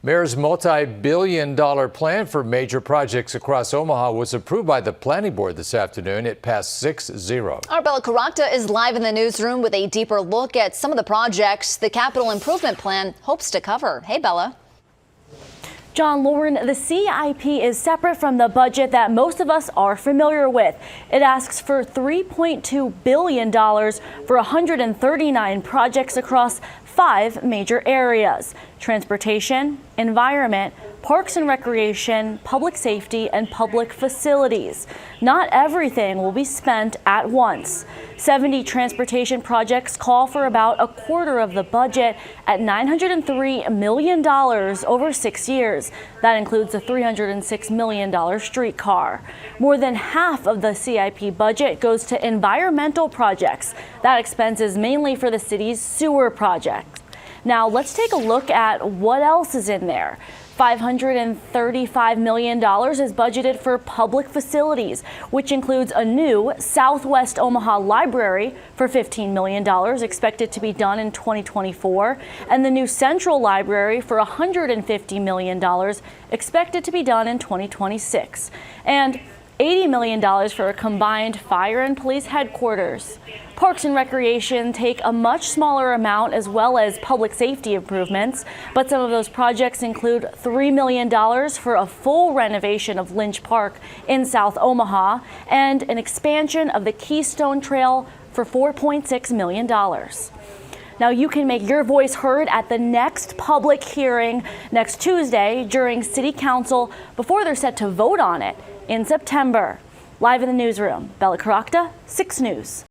Mayor's multi-billion-dollar plan for major projects across Omaha was approved by the planning board this afternoon. It passed 6-0. Our Bella Caracta is live in the newsroom with a deeper look at some of the projects the capital improvement plan hopes to cover. Hey, Bella. John, Lauren, the CIP is separate from the budget that most of us are familiar with. It asks for $3.2 billion for 139 projects across 5 major areas: transportation, environment, parks and recreation, public safety, and public facilities. Not everything will be spent at once. 70 transportation projects call for about a quarter of the budget at $903 million over 6 years. That includes a $306 million streetcar. More than half of the CIP budget goes to environmental projects. That expense is mainly for the city's sewer projects. Now let's take a look at what else is in there. $535 million is budgeted for public facilities, which includes a new Southwest Omaha library for $15 million, expected to be done in 2024, and the new Central Library for $150 million, expected to be done in 2026. And $80 million for a combined fire and police headquarters. Parks and Recreation take a much smaller amount, as well as public safety improvements, but some of those projects include $3 million for a full renovation of Lynch Park in South Omaha and an expansion of the Keystone Trail for $4.6 million. Now you can make your voice heard at the next public hearing next Tuesday during City Council before they're set to vote on it in September. Live in the newsroom, Bella Caracta, 6 News.